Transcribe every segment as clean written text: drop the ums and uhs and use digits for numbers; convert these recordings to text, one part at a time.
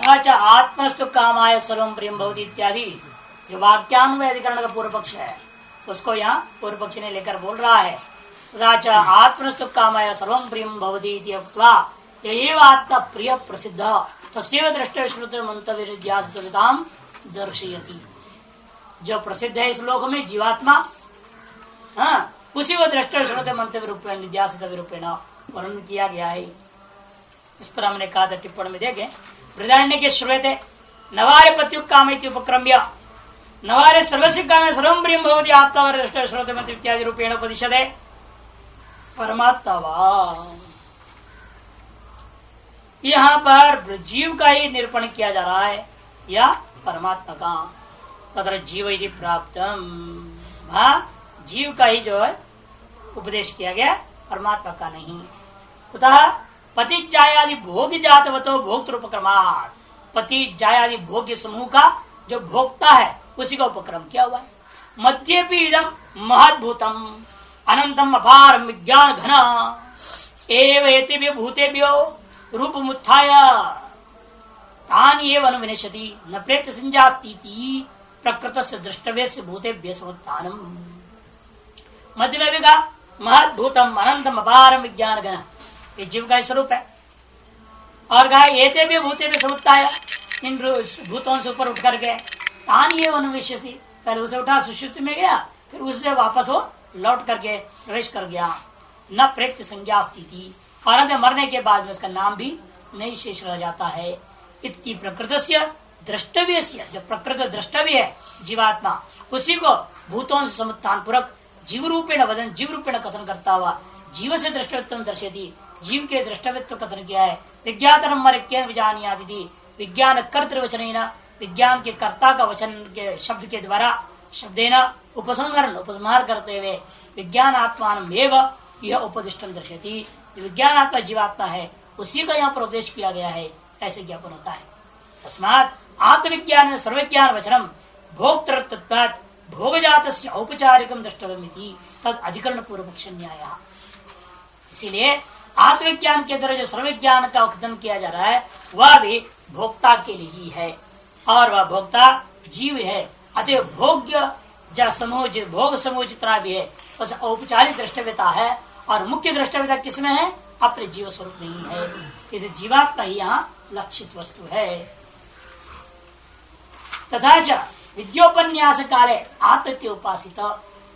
आत्मस्तु कामाय सर्वं प्रियं भवति इत्यादि जो वाक्यान्वय अधिकरण का पूर्व पक्ष है उसको यहाँ पूर्व पक्ष ने लेकर बोल रहा है। आत्मस्तु कामाय सर्वं प्रियं भवति इति उक्त्वा ययेव आत्मा प्रिय प्रसिद्ध तस्यैव दृष्टे श्रुते मंतव्यम दर्शयति। जो प्रसिद्ध है इस लोक में जीवात्मा, हाँ, उसी को दृष्टे श्रुते मंतव्य रूपेण निध्यासित रूपेण वर्णन किया गया है। इस पर हमने कहा था टिप्पणी में देखे बृहदारण्य के श्रुते नवारे पत्युक् कामेति उपक्रम्य नवारे सर्वस्य कामे सर्वं प्रियं भवति आत्मा दृष्टे श्रुते मंतव्य इत्यादि रूपेण उपदिशते परमात्मा। यहाँ पर जीव का ही निरूपण किया जा रहा है या परमात्मा का। तथा जीव यदि प्राप्तम, जीव का ही जो है उपदेश किया गया, परमात्मा का नहीं। कुतः पति जायादि भोग जातवतो भोक्तृपक्रमात्, पति जायादि भोग्य समूह का जो भोक्ता है उसी का उपक्रम किया हुआ है। मध्येपि इदम महद्भूतम अनंतम अपार विज्ञान घना एव एतेभ्यो भूतेभ्यो रूपमुत्थाय तानि एव अनुविनश्यति न प्रेत संजास्तीति प्रकृतस्य द्रष्टव्यस्य भूतेभ्य समुत्थानम्। मध्य में भी कहा महद्भूतम अनंतम अपारम विज्ञान घन, ये जीव का स्वरूप है। और कहा एतेभ्यो भूतेभ्य समुत्थाय, इन भूतों से ऊपर उठ कर गए, तानि एव अनुविनश्यति, पहले उसे उठा सुषुप्ति में गया, फिर उससे वापस वो लौट करके प्रवेश कर गया। न प्रेत संज्ञा स्थिति, और अंत मरने के बाद में उसका नाम भी नहीं शेष रह जाता है। इति प्रकृतस्य द्रष्टव्यस्य, जो प्रकृत द्रष्टव्य है जीवात्मा, उसी को भूतों से समुत्थान पूर्वक जीव रूपेण वदन, जीव रूपेण कथन करता हुआ जीव से द्रष्टव्यत्व दर्शयति, जीव के द्रष्टव्यत्व कथन किया है। विज्ञातरम मर्त्येन विजानीयाति, विज्ञान कर्तृवचनेन, विज्ञान के कर्ता का वचन के शब्द के द्वारा शब्देन उपसंहरण उपसंहार करते हुए विज्ञान आत्मान एव यह उपदिष्टम दर्शयति, विज्ञान आत्मा जीवात्मा है उसी का यहाँ पर उपदेश किया गया है, ऐसे ज्ञापन होता है। तस्मात् आत्मविज्ञान सर्वज्ञान वचनम भोक्तृत्वात् भोगजातस्य औपचारिकम द्रष्टव्यमिति तद अधिकरण पूर्व पक्ष न्याय। इसीलिए आत्मविज्ञान के द्वारा जो सर्वज्ञान का कथन किया जा रहा है वह भी भोक्ता के लिए ही है, और वह भोक्ता जीव है। अतः भोग्य समूह, भोग समूह जितना भी है बस औपचारिक द्रष्टव्यता है, और मुख्य द्रष्टव्यता किसमें है? अपने जीव स्वरूप नहीं है। इसे जीवात्मा ही यहाँ लक्षित वस्तु है। तथा च विद्योपन्यास काले आत्मत्य उपासित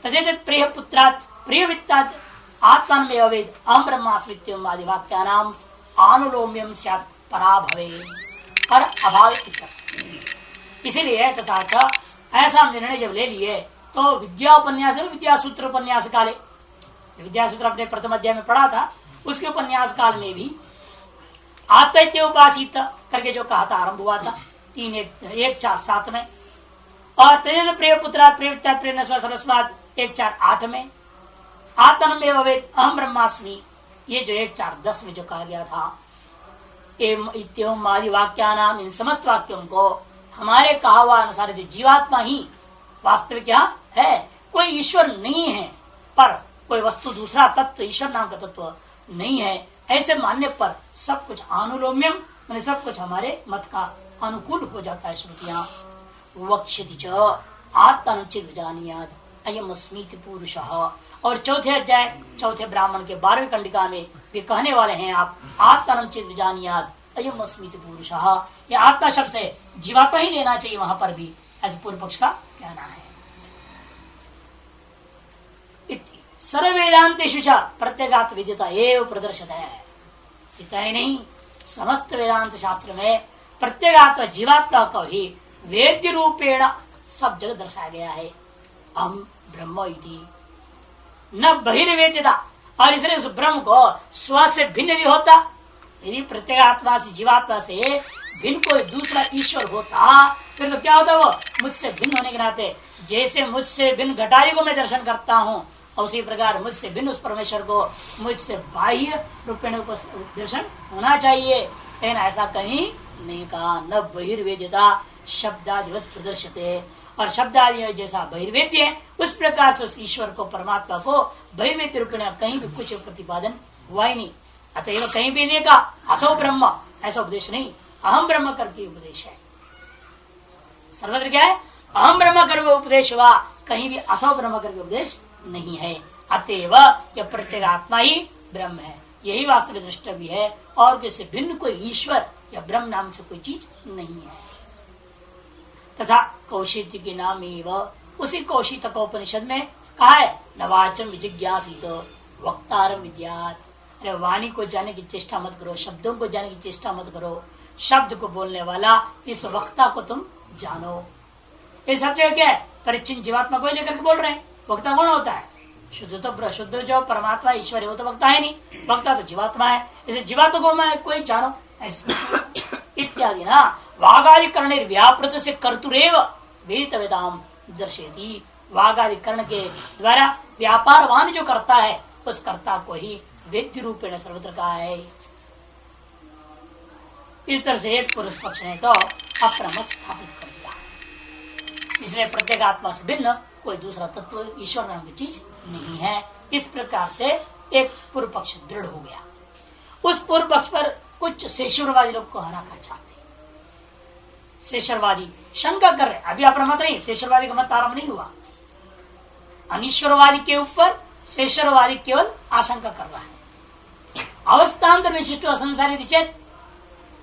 तदेतत् प्रिय पुत्रात् प्रिय वित्तात् आत्मान में अवेद अहम ब्रह्मास्मित्यम आदि वाक्यानाम आनुलोम्यम स्यात् पराभवे और अभाव। इसीलिए तथा च ऐसा निर्णय जब ले लिए तो विद्या उपन्यास विद्या सूत्र उपन्यास काले, विद्या सूत्र अपने प्रथम अध्याय में पढ़ा था, उसके उपन्यास काल में भी आत्मत्य उपासित करके जो कहा था आरंभ हुआ था 3:1-4-7 में, और तेज प्रिय पुत्रा प्रिय प्रिय नस्वा सरस्वाद 1:4-8 में, आत्मनमेव अवेद अहम ब्रह्मास्मि ये जो 1:4-10 में जो कहा गया था, इत्येवं आदि वाक्यानाम, इन समस्त वाक्यों को हमारे कहा हुआ अनुसार जीवात्मा ही वास्तविक यहाँ है, कोई ईश्वर नहीं है, पर कोई वस्तु दूसरा तत्व ईश्वर नाम का तत्व नहीं है, ऐसे मानने पर सब कुछ अनुलोम्यम मैंने सब कुछ हमारे मत का अनुकूल हो जाता है। श्रुतियां वक्ष्यति च आत्मानुचित विजानीयाद अयम अस्मीति पुरुषः, और चौथे अध्याय चौथे ब्राह्मण के 12वीं कंडिका में भी कहने वाले हैं आप आत्मानुचित विजानीयाद अयम अस्मीति पुरुषः, ये आत्मा शब्द से जीवात्मा ही लेना चाहिए वहां पर भी, ऐसे पूर्व पक्ष का कहना है। सर्व वेदांतेषु च प्रत्यगात्म विद्यता एव प्रदर्शित है। इतना ही नहीं, समस्त वेदांत शास्त्र में प्रत्यगात्म जीवात्मा को ही वेद्य रूपेण सब जगह दर्शाया गया है। अहम ब्रह्म इति न बहिर्वेद्यता, और इसलिए उस ब्रह्म को स्व से भिन्न भी होता, यदि प्रत्यगात्मा से जीवात्मा से भिन्न कोई दूसरा ईश्वर होता फिर तो क्या होता, वो मुझसे भिन्न होने के नाते, जैसे मुझसे भिन्न घटारी को मैं दर्शन करता हूँ उसी प्रकार मुझसे भिन्न उस परमेश्वर को मुझसे बाह्य रूपेण दर्शन होना चाहिए, लेकिन ऐसा कहीं नहीं कहा। न बहिर्वेद्यता शब्दादिवत प्रदर्शते, और शब्दादि जैसा बहिर्वेद्य है उस प्रकार से उस ईश्वर को परमात्मा को बहिर्वेद्य रूपेण कहीं भी कुछ प्रतिपादन हुआ ही नहीं। अतएव कहीं भी नहीं कहा असो ब्रह्म, ऐसा उपदेश नहीं, अहम ब्रह्म करके उपदेश है। सर्वत्र क्या है? अहम ब्रह्म करके उपदेश हुआ, कहीं भी असौ ब्रह्म करके उपदेश नहीं है। अतएव यह प्रत्येक आत्मा ही ब्रह्म है, यही वास्तविक द्रष्टव्य है। और किसी भिन्न कोई ईश्वर या ब्रह्म नाम से कोई चीज नहीं है। तथा कौशिक के नाम उसी कौशिक उपनिषद में कहा है, नवाचम विजिज्ञासित वक्तारम विद्यात। अरे वाणी को जाने की चेष्टा मत करो, शब्दों को जाने की चेष्टा मत करो, शब्द को बोलने वाला इस वक्ता को तुम जानो। ये सब जगह क्या है? परिचिन जीवात्मा को लेकर के बोल रहे हैं। वक्ता कौन होता है? शुद्ध जो परमात्मा ईश्वर है वो तो वक्ता है नहीं, वक्ता तो जीवात्मा है। इसे जीवात्मा को मैं कोई जानो इत्यादि ना। वागाधिकरण व्यापृत से कर्तुरेव वेदितवेदाम दर्शेती। वागाधिकरण के द्वारा व्यापारवान जो करता है उस कर्ता को ही वेद्य रूपेण सर्वत्र कहा है। इस तरह से एक पुरुष पक्ष ने तो अप्रमत स्थापित कर दिया। इसलिए प्रत्येक आत्मा से भिन्न कोई दूसरा तत्व ईश्वर नाम की चीज नहीं है। इस प्रकार से एक पूर्व पक्ष दृढ़ हो गया। उस पूर्व पक्ष पर कुछ शेषरवादी लोग को हरा खा चाहते। शेषरवादी शंका कर रहे, अभी अप्रमत नहीं, शेषरवादी का मत आरंभ नहीं हुआ। अनीश्वरवादी के ऊपर शेषरवादी केवल आशंका कर रहा है। अवस्थान्तर विशिष्ट असंसारी चेत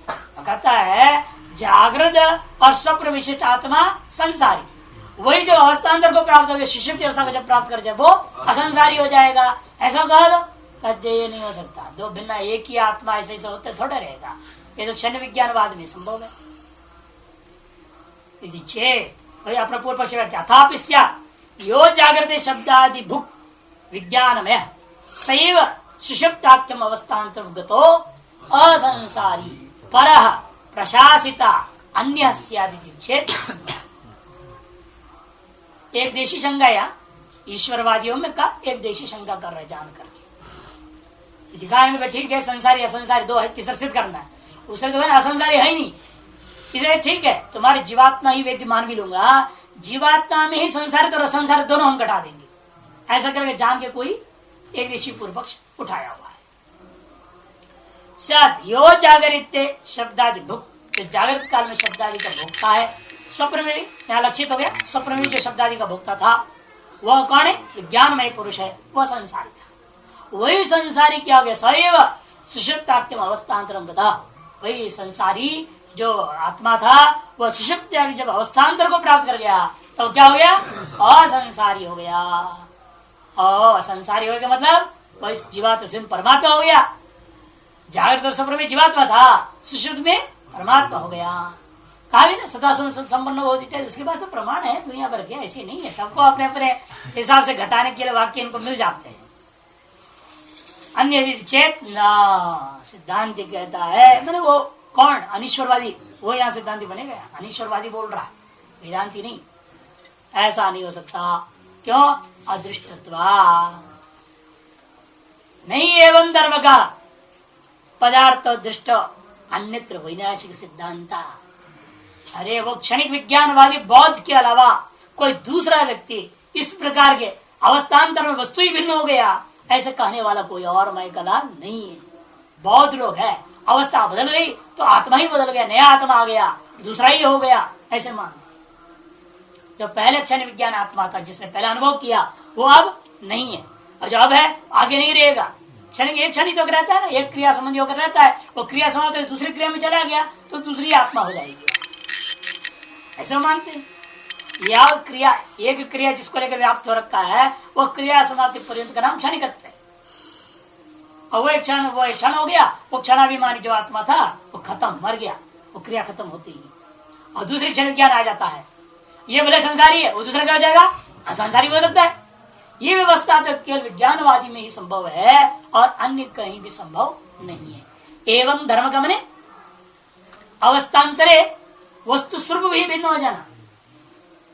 कहता है जागृत और स्वप्न विशिष्ट आत्मा संसारी। वही जो अवस्थान्तर को प्राप्त हो गया, सुषुप्ति अवस्था को जब प्राप्त कर जाए वो असंसारी हो जाएगा। ऐसा कह दो, कहते ये नहीं हो सकता। दो भिन्न एक ही आत्मा ऐसे ऐसे होते थोड़ा रहेगा। ये तो क्षण विज्ञानवाद में संभव है। चेत अपना पूर्व पक्ष में क्या यो जागृत शब्दादि भुक विज्ञानमय सैव सुषुप्ताख्यम अवस्थान्तर्गतो असंसारी परः प्रशासिता अन्य चेत। एक देशी शंका या ईश्वरवादियों में का एक देशी शंका कर रहे जान करके दिखाने में ठीक है, संसारी असंसारी दो है, किस सिद्ध करना है? उसे तो है असंसारी है ही नहीं। इसलिए ठीक है, तुम्हारी जीवात्मा ही वेद्य मान भी लूंगा, जीवात्मा में ही संसारित और असंसारित दोनों हम घटा देंगे। ऐसा करके जान के कोई एक देशी पूर्व पक्ष उठाया हुआ है। शायद यो जागरित शब्दादि भुक, जो जागृत काल में शब्दादि का भोक्ता है, स्वप्न में यहाँ लक्षित हो गया। स्वप्न में जो शब्दादि का भोक्ता था वह कौन है? विज्ञानमय पुरुष है, वह संसारी था। वही संसारी क्या हो गया? सैव सुषुप्ताख्यम अवस्थान्तरम बता। वही संसारी जो आत्मा था वह सुषुप्त जब अवस्थान्तर को प्राप्त कर गया तो क्या हो गया? असंसारी हो गया। असंसारी हो गया मतलब वह जीवात्मा स्वयं परमात्मा हो गया। जागृत और स्वप्न में जीवात्मा था, सुषुप्त में परमात्मा हो गया। कहा भी ना सदा संपन्न हो जाता है। उसके बाद तो प्रमाण है दुनिया भर के, ऐसे नहीं है। सबको अपने अपने हिसाब से घटाने के लिए वाक्य इनको मिल जाते हैं। अन्य चेत न सिद्धांत कहता है, मैंने वो कौन अनीश्वरवादी, वो यहाँ सिद्धांति बने गया। अनीश्वरवादी बोल रहा है, वेदांति नहीं। ऐसा नहीं हो सकता। क्यों? अदृष्टत्वा नहीं एवं धर्म का पदार्थ दृष्ट अन्यत्र वैनाशिक सिद्धांता। अरे वो क्षणिक विज्ञानवादी बौद्ध के अलावा कोई दूसरा व्यक्ति इस प्रकार के अवस्थान्तर में वस्तु ही भिन्न हो गया ऐसे कहने वाला कोई और मय कला नहीं है। बौद्ध लोग है, अवस्था बदल गई तो आत्मा ही बदल गया, नया आत्मा आ गया, दूसरा ही हो गया, ऐसे मानते। जो पहले क्षण विज्ञान आत्मा था, जिसने पहले अनुभव किया, वो अब नहीं है, और जो अब है आगे नहीं रहेगा। क्षण एक क्षण ही तो रहता है ना, एक क्रिया संबंधी होकर रहता है। वो क्रिया समाप्त तो दूसरी क्रिया में चला गया तो दूसरी आत्मा हो जाएगी, ऐसा मानते हैं। या क्रिया, एक क्रिया जिसको लेकर व्याप्त हो रखा है, वो क्रिया समाप्ति पर्यंत का नाम क्षणिकत्व है। और वो एक क्षण हो गया, वो क्षणाभिमानी जो आत्मा था वो खत्म, मर गया, वो क्रिया खत्म होती ही, और दूसरी क्षण विज्ञान आ जाता है। ये भले संसारी है, वो दूसरा क्या हो जाएगा? असंसारी हो सकता है। ये व्यवस्था तो केवल विज्ञानवादी में ही संभव है और अन्य कहीं भी संभव नहीं है। एवं धर्म का मने अवस्थान्तरे वस्तु स्वरूप भी भिन्न हो जाना।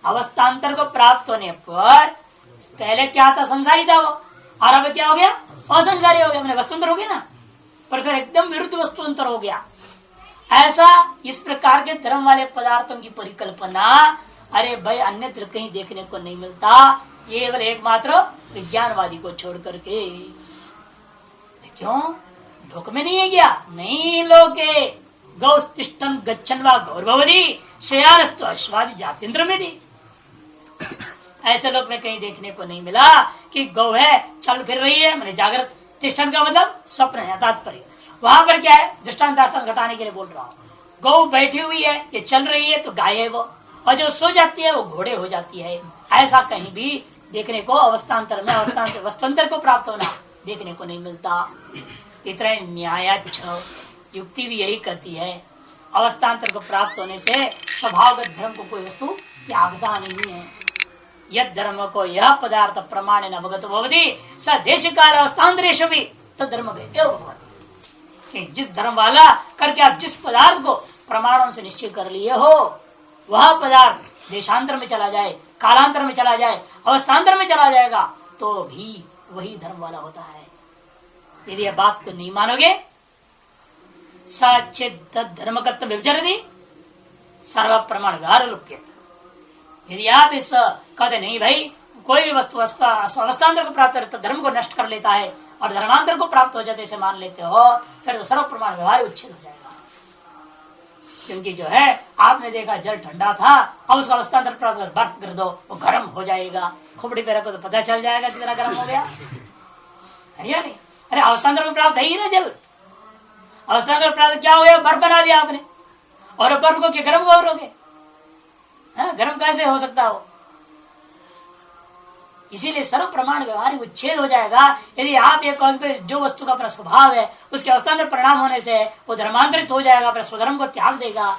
अवस्थान्तर को प्राप्त होने पर पहले क्या था? संसारी था वो, और अब क्या हो गया? असंसारी हो गया, मैंने वस्तुअंतर हो गया ना, पर एकदम विरुद्ध वस्तुअंतर हो गया। ऐसा इस प्रकार के धर्म वाले पदार्थों की परिकल्पना अरे भाई अन्यत्र कहीं देखने को नहीं मिलता, केवल एकमात्र विज्ञानवादी को छोड़ करके। क्यों? लोक में नहीं है क्या? नहीं लोके, गौस्तिष्ठन गच्छन व गौरवती शयानस्तु अश्वादि जात्यंत्र में दी। ऐसे लोग में कहीं देखने को नहीं मिला कि गौ है चल फिर रही है, मैंने जागृत, तिष्ठन का मतलब स्वप्न है तात्पर्य। वहां पर क्या है, दृष्टांत घटाने के लिए बोल रहा हूँ। गौ बैठी हुई है, ये चल रही है तो गाय है वो, और जो सो जाती है वो घोड़े हो जाती है। ऐसा कहीं भी देखने को अवस्थान्तर में वस्तुअंतर को प्राप्त होना देखने को नहीं मिलता। इतना न्यायाच्छ युक्ति भी यही कहती है, अवस्थान्तर को प्राप्त होने से स्वभावगत धर्म को कोई वस्तु त्यागता नहीं है। यद धर्म को यह पदार्थ प्रमाण न अवगत भवति स देश काल अवस्थान्तरेषु भी तो धर्म भवति। जिस धर्म वाला करके आप जिस पदार्थ को प्रमाणों से निश्चय कर लिए हो, वह पदार्थ देशांतर में चला जाए, कालांतर में चला जाए, अवस्थान्तर में चला जाएगा तो भी वही धर्म वाला होता है। यदि यह बात को नहीं मानोगे, सचिद धर्मकत्व विचरति सर्व प्रमाण व्यवहार लुप्यते। यदि आप इस कहते नहीं भाई कोई भी वस्तु अवस्थान्तर को प्राप्त करता धर्म को नष्ट कर लेता है और धर्मांतर को प्राप्त हो जाते, इसे मान लेते हो, फिर तो सर्व प्रमाण व्यवहार उच्छेद हो जाएगा। क्योंकि जो है आपने देखा जल ठंडा था, अब उसका अवस्थान्तर प्राप्त कर बर्फ कर दो, वो गर्म हो जाएगा। खोपड़ी पे रखो तो पता चल जाएगा कितना गर्म हो गया है या नहीं। अरे अवस्थान्तर को प्राप्त है ही ना जल, अवस्थान्तर प्राप्त क्या हो गया, बर्फ बना दिया आपने, और बर्फ को क्या गर्म करोगे, गर्म कैसे हो सकता हो। इसीलिए सर्व प्रमाण व्यवहारिक उच्छेद हो जाएगा यदि आप ये कहोगे जो वस्तु का अपना स्वभाव है उसके अवस्थान्तर परिणाम होने से वो धर्मांतरित हो जाएगा, अपने स्वधर्म को त्याग देगा।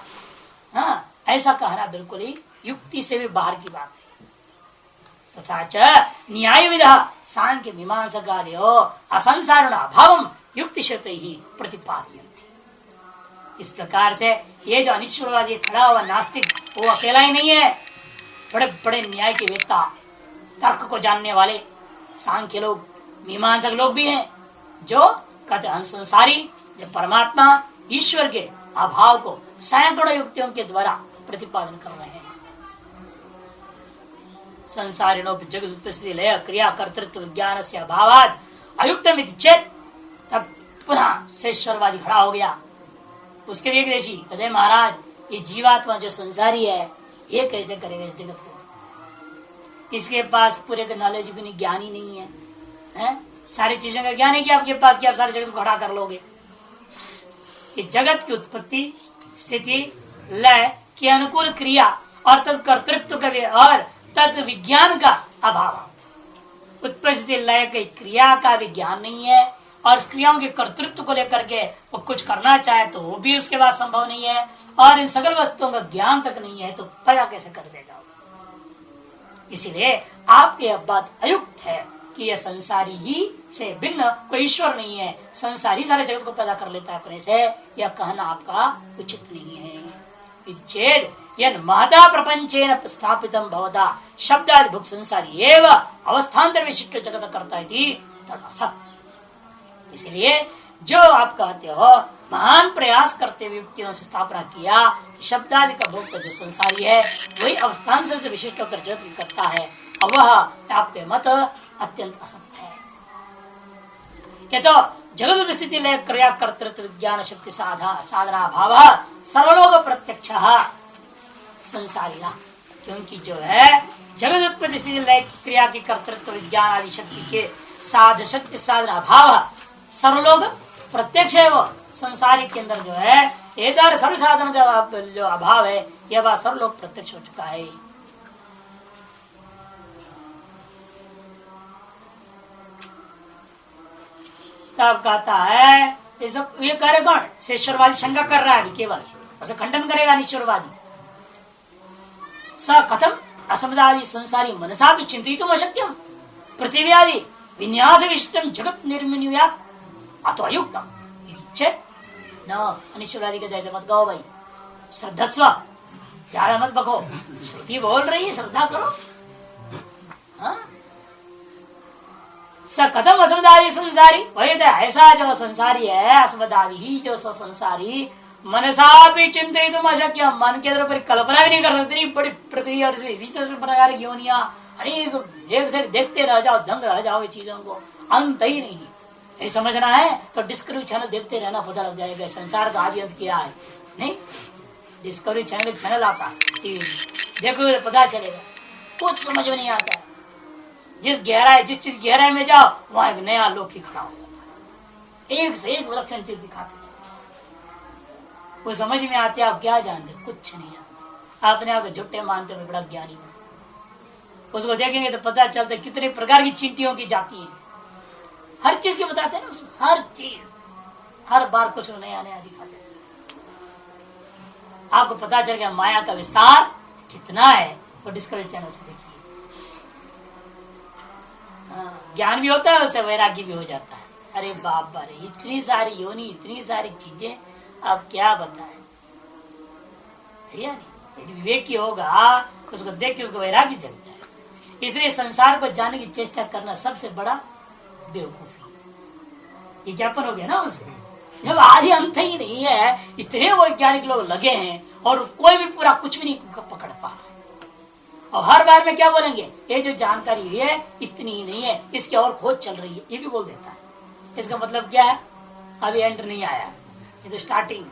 हाँ, ऐसा कहना बिल्कुल ही युक्ति से भी बाहर की बात है। तथा च न्याय विधा सांख्य मीमांसकादयो असंसारण अभावम युक्ति क्षेत्र ही प्रतिपादयन्ति। इस प्रकार से ये जो अनिश्वरवादी खड़ा हुआ नास्तिक वो अकेला ही नहीं है, बड़े बड़े न्याय के वेत्ता, तर्क को जानने वाले सांख्य लोग, मीमांसक लोग भी हैं, जो कहते हैं संसारी जो परमात्मा ईश्वर के अभाव को सैकड़ों युक्तियों के द्वारा प्रतिपादन कर रहे हैं। संसारिणों जगत उत्पत्ति लय क्रिया कर्तृत्व विज्ञान से अभावाद अयुक्तमिति चेत, तब पुनः शेषरवादी खड़ा हो गया। उसके भी एक देशी कहते महाराज ये जीवात्मा जो संसारी है ये कैसे करेगा इस जगत को, इसके पास पूरे का नॉलेज भी नहीं, ज्ञान ही नहीं है, हैं? सारी चीजों का ज्ञान है कि आपके पास कि आप सारे जगत को खड़ा कर लोगे। कि जगत की उत्पत्ति स्थिति लय के अनुकूल क्रिया और तत्कर्तृत्व का और तत्व विज्ञान का अभाव, उत्पत्ति लय की क्रिया का विज्ञान नहीं है और क्रियाओं के कर्तृत्व को लेकर के वो कुछ करना चाहे तो वो भी उसके बाद संभव नहीं है, और इन सकल वस्तुओं का ज्ञान तक नहीं है तो पैदा कैसे कर देगा। इसीलिए आपकी यह बात अयुक्त है कि यह संसारी ही से भिन्न कोई ईश्वर नहीं है, संसारी सारे जगत को पैदा कर लेता है अपने से, यह कहना आपका उचित नहीं है। चेद यन महता प्रपंचेन स्थापितम भवता शब्दादि भुक् संसारी एव अवस्थान्तर विशिष्ट जगत करता है सत्य। इसलिए जो आप कहते हो महान प्रयास करते हुए युक्तियों से स्थापना किया कि शब्दादि का भोग जो संसारी है वही अवस्थान से विशिष्ट होकर जगत करता है, और वह आपके मत अत्यंत असत्य है। ये तो जगत स्थिति लय क्रिया कर्तृत्व विज्ञान शक्ति साधना भाव सर्वलोक प्रत्यक्ष संसारी, क्योंकि जो है जगत उत्पत्ति स्थिति लय क्रिया की कर्तृत्व विज्ञान आदि शक्ति के साध शक्ति साधना भाव सर्वलोक प्रत्यक्ष है। वो संसारी के अंदर जो है एक सर्व साधन का जो अभाव है यह बात सर्वलोक प्रत्यक्ष हो चुका है। तब कहता है ये करे कौन, शेषरवादी शंका कर रहा है, केवल ऐसा खंडन करेगा निश्चरवादी। स कथम असमदादि संसारी मनसा भी चिंतितुम अशक्यम पृथ्वी आदि विन्यास विशिष्टम जगत निर्मिनुया अतो अयुक्तम न। अनिश्वरवादी के जैसे मत कहो भाई, श्रद्धस्व ज्यादा मत बको, श्रुति बोल रही है श्रद्धा करो। हाँ? स कथम असमदादि संसारी, वही तो ऐसा जो संसारी है असमदादि ही जो संसारी मनसा भी चिंतित अशक्य, मन के ऊपर कल्पना भी नहीं कर सकते। बड़ी पृथ्वी और प्रकार की योनिया अनेक एक से देखते रह जाओ, दंग रह जाओ, चीजों को अंत ही नहीं। ये समझना है तो डिस्कवरी चैनल देखते रहना, पता लग जाएगा संसार का आदि अंत क्या है। नहीं, डिस्कवरी चैनल आता है टीवी में, देखो पता चलेगा। कुछ समझ में नहीं आता है। जिस चीज गहराई में जाओ वहां एक नया लोक ही खड़ा हो जाता है, एक से एक विलक्षण चीज दिखाते। वो समझ में आते आप क्या जानते, कुछ नहीं जानते, अपने आप झुट्टे मानते हुए बड़ा ज्ञानी। उसको देखेंगे तो पता चलता है कितने प्रकार की चींटियों की जाती है, हर चीज की बताते हैं ना उसमें, हर चीज, हर बार कुछ नया नया दिखाते हैं। आपको पता चल गया माया का विस्तार कितना है, वो डिस्कवरी चैनल से देखिए। ज्ञान भी होता है, उससे वैराग्य भी हो जाता है। अरे बाप रे, इतनी सारी योनि, इतनी सारी चीजें, अब क्या बताएं। यदि विवेक की होगा उसको देख के उसको वैराग्य जग जाए। इसलिए संसार को जानने की चेष्टा करना सबसे बड़ा बेवकूफी। ये ज्ञापन हो गया ना उसे, जब आदि अंत ही नहीं है, इतने वैज्ञानिक लोग लगे हैं और कोई भी पूरा कुछ भी नहीं पकड़ पा रहा है। और हर बार में क्या बोलेंगे, ये जो जानकारी है इतनी ही नहीं है, इसकी और खोज चल रही है, ये भी बोल देता है। इसका मतलब क्या है, अभी एंड नहीं आया, ये तो स्टार्टिंग।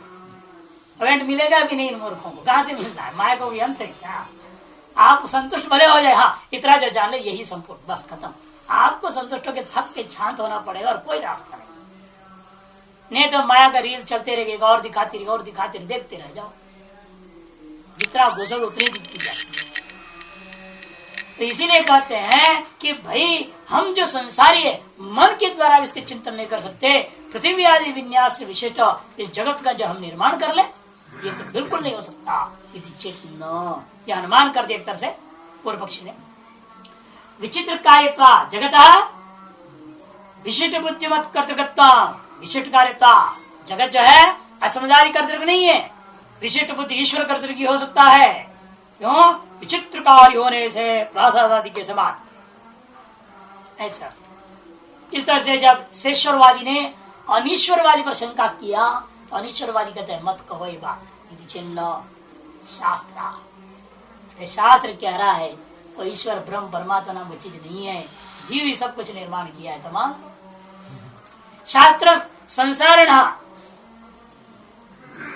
अब एंड मिलेगा भी नहीं इन मूर्खों को, कहां से मिलता है, माया को भी अंत है क्या। आप संतुष्ट भले हो जाए, हाँ इतना जो जान ले यही संपूर्ण, बस खत्म। आपको संतुष्ट होकर थक के शांत होना पड़ेगा और कोई रास्ता नहीं तो माया का रील चलते रहेगा, और दिखाती रहेगा और दिखाते रहे, देखते रह जाओ, जितना घुसोगे उतनी दिखती जाती है। तो इसीलिए कहते हैं कि भाई हम जो संसारी है, मन के द्वारा इसके चिंतन नहीं कर सकते। पृथ्वी आदि विन्यास से विशिष्ट इस जगत का जो हम निर्माण कर ले, ये तो बिल्कुल नहीं हो सकता। चेतन यह अनुमान कर दिया एक तरह से पूर्व पक्षी ने। विचित्र कार्यत्वा जगत विशिष्ट बुद्धिमत कर्तृकत्व, विशिष्ट कार्यत्वा, जगत जो है असमझदारी कर्तृक नहीं है, विशिष्ट बुद्धि ईश्वर कर्तृक ही हो सकता है। क्यों, विचित्र कार्य होने से प्रासाद आदि के समान, ऐसा। इस तरह से जब शेषरवादी ने अनीश्वरवादी पर शंका किया तो अनीश्वरवादी कहते हैं मत कहो ये बात, चिन्ह शास्त्र, शास्त्र कह रहा है तो ईश्वर ब्रह्म परमात्मा नाम चीज नहीं है, जीव ही सब कुछ निर्माण किया है तमाम। शास्त्र संसारण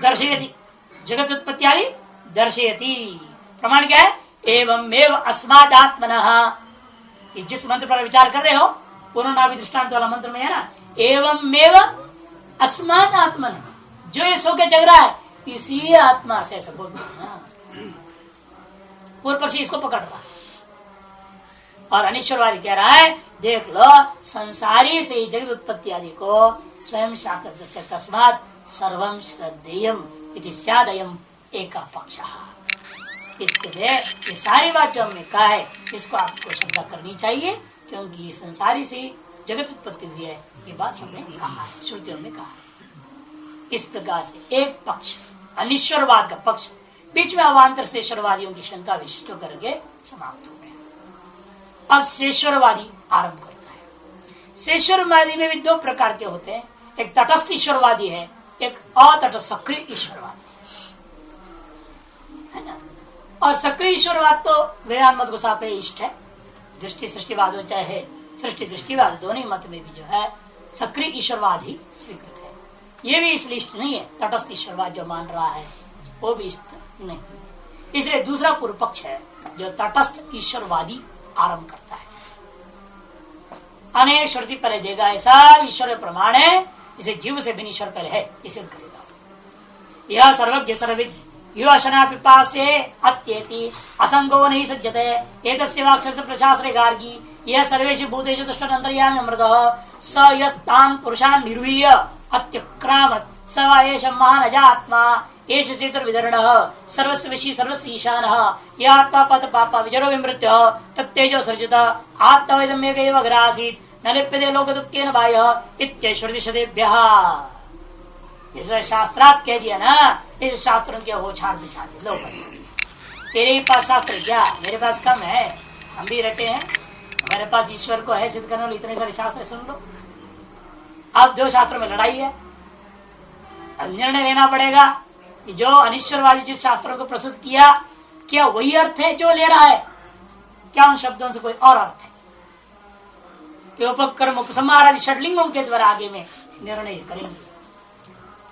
दर्शयति, जगत उत्पत्ति आदि दर्शयति। प्रमाण क्या है, एवं एव अस्मादात्मनः। जिस मंत्र पर विचार कर रहे हो, पुनर्नाभि दृष्टांत वाला मंत्र में है ना, एवं एव अस्मादात्मनः, जो ये सो के जग रहा है इसी आत्मा से, ऐसा बोल पूर्व पक्षी इसको पकड़ रहा है। और अनिश्वरवादी कह रहा है देख लो, संसारी से जगत उत्पत्ति आदि को स्वयं शास्त्र से तस्मात् सर्वं श्रद्धेयम् इति स्यादयम् एक पक्ष। इसलिए ये सारी बात जो हमने कहा है इसको आपको श्रद्धा करनी चाहिए, क्योंकि संसारी से जगत उत्पत्ति हुई है, ये बात सबने कहा है, श्रुतियों में कहा है। इस प्रकार से एक पक्ष अनिश्वरवाद का पक्ष, बीच में अवान्तर शेषरवादियों की शंका विशिष्ट करके समाप्त हो गया। अब शेषरवादी आरंभ करता है। शेषरवादी में भी दो प्रकार के होते हैं, एक तटस्थ ईश्वरवादी है, एक अतटस्थ सक्रिय ईश्वरवादी है ना। और सक्रिय ईश्वरवाद तो वेदांत मत को सापे इष्ट है, दृष्टि सृष्टिवाद हो चाहे सृष्टि दृष्टिवाद, दोनों मत में भी जो है सक्रिय ईश्वरवाद ही स्वीकृत है। ये भी इसलिए इष्ट नहीं है, तटस्थ ईश्वरवाद जो मान रहा है वो भी इष्ट नहीं। इसलिए दूसरा पूर्व पक्ष है जो तटस्थ ईश्वरवादी आरंभ करता है। अनेक श्रुति पहले देगा, ऐसा ईश्वर प्रमाण है, इसे जीव से भी ईश्वर पहले है, इसे करेगा। यह सर्वज्ञ सर्वविद यो अशना पिपासे अत्येति असंगो नहीं सज्जते एतस्य वाक्षर प्रशास्त्रे गार्गी यह सर्वेषु भूतेषु दुष्टंतर्यामि अमृतः स यस्तान् पुरुषान् निर्वीय अत्यक्रामत् स वा एष महान् अजात्मा एष चेतुर्विदर्णः सर्वस्य विषि सर्वस्य ईशानः यः आत्मा पत पाप विजरो विमृत्युः तत्तेजो सृजत आत्मवेदमेकैव अग्रासीत् न लिप्यते लोक दुःखेन बाह्यः इत्यश्रुतिशतेभ्यः। जैसे शास्त्रार्थ कह दिया ना, इस शास्त्रों के होछार बिछाते लोग। तेरे ही पास शास्त्र क्या, मेरे पास कम है, हम भी रहते हैं, हमारे पास ईश्वर को है सिद्ध करने वाले इतने सारे शास्त्र, सुन लो। अब दो शास्त्रों में लड़ाई है, अब निर्णय लेना पड़ेगा कि जो अनिश्वरवादी जिस शास्त्रों को प्रस्तुत किया, क्या वही अर्थ है जो ले रहा है, क्या उन शब्दों से कोई और अर्थ है। उपक्रम उपसंहार आदि षड्लिंगों के द्वारा आगे में निर्णय करेंगे।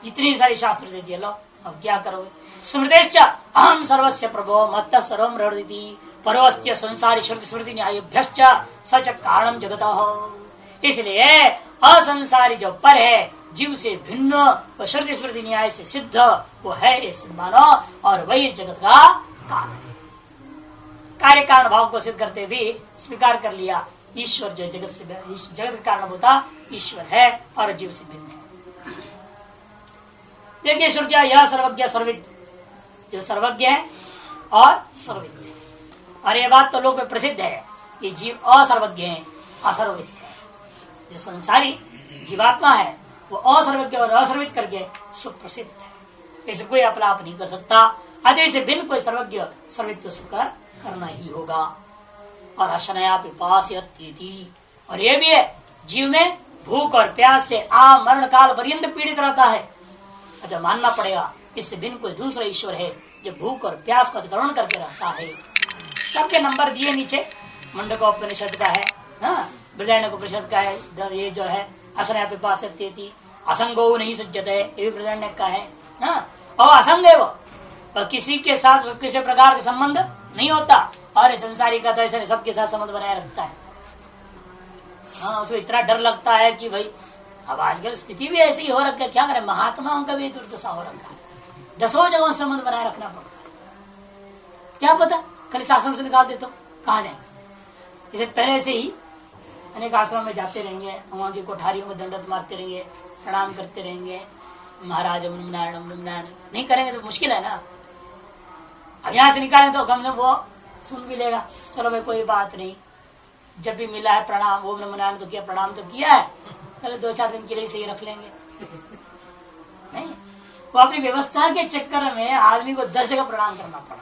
जितनी सारी शास्त्र दे दिए लो, अब क्या करोगे? स्मृतेश्च अहम सर्वस्य प्रभो मत्तः सर्वं रवृति परोस्त्य संसारी श्रुति स्मृति न्यायभ्यश्च सच कारणम जगतः। इसलिए असंसारी जो पर है, जीव से भिन्न, वह श्रुति स्मृति न्याय से सिद्ध वो है इस मानो, और वही जगत का कारण। कार्य कारण भाव को सिद्ध करते भी स्वीकार कर लिया, ईश्वर जो जगत से जगत का कारण होता ईश्वर है और जीव से भिन्न है। देखिए श्रुतिया यह सर्वज्ञ सर्विद, जो सर्वज्ञ है और सर्विद है। और ये बात तो लोग में प्रसिद्ध है, ये जीव असर्वज्ञ है, असर्विद है। जो संसारी जीवात्मा है वो असर्वज्ञ और असर्विद करके सुप्रसिद्ध है। इसे कोई अपलाप नहीं कर सकता। अतः से भिन्न कोई सर्वज्ञ सर्वित्व स्वीकार करना ही होगा। और अशनया पिपास्यति, और ये भी है जीव में भूख और प्यास से मरण काल पर्यंत पीड़ित रहता है। अतः मानना पड़ेगा इससे भिन्न कोई दूसरा ईश्वर है जो भूख और प्यास को अतिक्रमण करके रहता है। सबके नंबर दिए नीचे, मुंडकोपनिषद का है, बृहदारण्यकोपनिषद का है, ये जो है अशनया पिपास्यति, असंगो नहीं सज्जते, ये भी बृहदारण्यक का है। और असंग है वो, किसी के साथ किसी प्रकार का संबंध नहीं होता, और संसारी का तो ऐसे सबके साथ संबंध बनाए रखता है। उसको इतना डर लगता है कि भाई अब आजकल स्थिति भी ऐसी हो रखी है, क्या करें, महात्माओं का भी दुर्दशा हो रखा है, 10 जगहों संबंध बनाए रखना पड़ता है। क्या पता कल आश्रम से निकाल दे तो कहाँ जाए। इसे पहले से ही अनेक आश्रम में जाते रहेंगे, वहां की कोठारियों को दंडत मारते रहेंगे, प्रणाम करते रहेंगे, महाराज ओम नारायण नहीं करेंगे तो मुश्किल है ना। अब यहाँ से निकालें तो कम से वो सुन भी लेगा, चलो भाई कोई बात नहीं, जब भी मिला है प्रणाम ओम नमो नारायण तो किया, प्रणाम तो किया है, चलो 2-4 दिन के लिए सही रख लेंगे। नहीं, वो अपनी व्यवस्था के चक्कर में आदमी को 10 जगह प्रणाम करना पड़ा,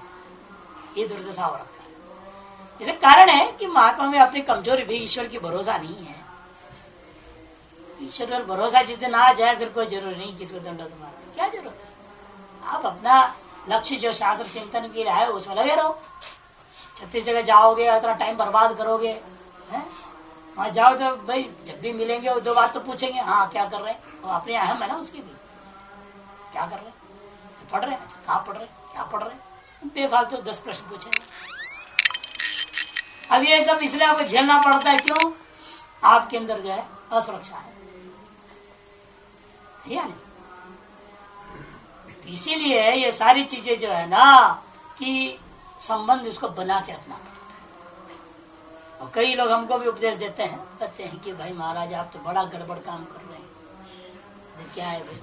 ये दुर्दशा हो रखा है। इसे कारण है कि महात्मा में अपनी कमजोरी भी, ईश्वर की भरोसा नहीं है। ईश्वर पर भरोसा जिससे ना आ जाए फिर कोई जरूरी नहीं किसको दंडोत मारने, क्या जरूरत है। आप अपना लक्ष्य जो शास्त्र चिंतन की रहा है उसमें लगे रहो। 36 जगह जाओगे, इतना टाइम बर्बाद करोगे, वहां जाओ तो भाई जब भी मिलेंगे वो 2 बात तो पूछेंगे, हाँ क्या कर रहे हैं, वो अपने अहम है ना उसकी भी, क्या कर रहे हैं, पढ़ रहे हैं, अच्छा कहाँ पढ़ रहे हैं, क्या पढ़ रहे हैं, बेफालतू 10 प्रश्न पूछेंगे। अब ये सब इसलिए आपको झेलना पड़ता है, क्यों, आपके अंदर जो है असुरक्षा है या नहीं। इसीलिए ये सारी चीजें जो है ना कि संबंध इसको बना के रखना पड़ता है। और कई लोग हमको भी उपदेश देते हैं, कहते हैं कि भाई महाराज आप तो बड़ा गड़बड़ काम कर रहे हैं। क्या है भाई,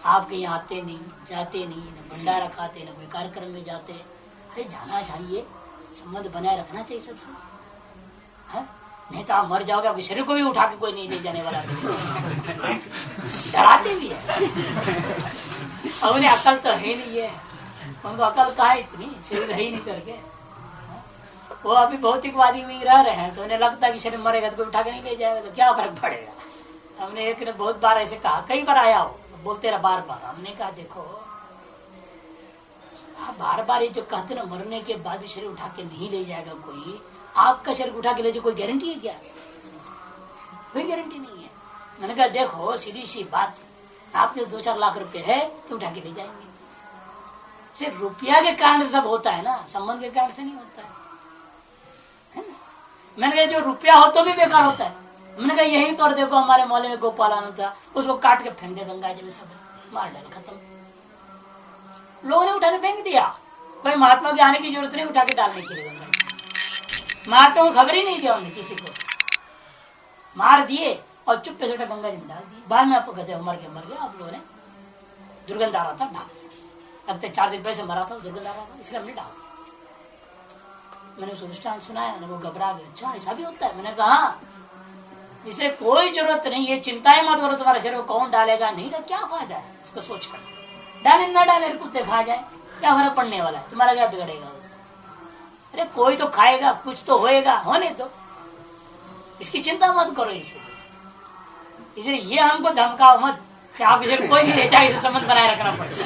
आप कहीं आते नहीं, जाते नहीं, न भंडारा खाते, न कोई कार्यक्रम में जाते। अरे जाना चाहिए, संबंध बनाए रखना चाहिए सबसे, है? नहीं तो आप मर जाओगे, आपके शरीर को भी उठा के कोई नहीं ले जाने वाला। डराते भी है। अब उन्हें अकल तो है नहीं है, उनको अकल कहाँ इतनी, शरीर है ही नहीं करके। वो अभी भौतिकवादी में ही रह रहे हैं, तो उन्हें लगता है कि शरीर मरेगा तो कोई उठा के नहीं ले जाएगा, तो क्या फर्क पड़ेगा। हमने एक ने बहुत बार ऐसे कहा, कई बार आया हो, बोलते रहा बार बार। हमने कहा देखो आप बार बार ये जो कहते ना मरने के बाद भी शरीर उठा के नहीं ले जाएगा कोई, आपका शरीर उठा के ले जाए, कोई गारंटी है क्या? कोई गारंटी नहीं है। मैंने कहा देखो सीधी सी बात, आपके 2-4 लाख रुपए है तो उठा के ले जाएंगे। सिर्फ रुपया के कारण से सब होता है ना, संबंध के कारण से नहीं होता है ना। मैंने कहा जो रुपया हो तो भी बेकार होता है। मैंने कहा यही तौर देखो, हमारे मोहल्ले में गोपाल आनंद था, उसको काट के फेंक दे गंगा जी में, सब मार डाला, खत्म। लोगों ने उठा के फेंक दिया, भाई महात्मा के आने की जरूरत नहीं उठा के डालने के लिए। महात्मा को खबर ही नहीं दिया, उन्होंने किसी को मार दिए और चुप्पे से गंगा जी में डाल दिए। बाद में आपको कहते मर गया, आप लोगों ने दुर्गंध आ रहा था डाल दिया। अब तक 4 दिन पहले से मरा था, दुर्गंध आ रहा था, इसलिए हमने डाल दिया। मैंने उसको दृष्टांत सुनाया, वो घबरा गया, अच्छा ऐसा भी होता है। मैंने कहा इसे कोई जरूरत नहीं है, चिंताएं मत करो, तुम्हारे शरीर को कौन डालेगा, नहीं डाल, क्या फायदा है इसको सोच कर। डाले न डाले, कुत्ते खा जाए, क्या फर्क पड़ने वाला है, तुम्हारा क्या बिगड़ेगा उससे। अरे कोई तो खाएगा, कुछ तो होएगा, होने दो, इसकी चिंता मत करो। इसलिए ये हमको धमकाओ मत कि आप इसे कोई नहीं ले जाए, इसे संबंध बनाए रखना पड़ेगा।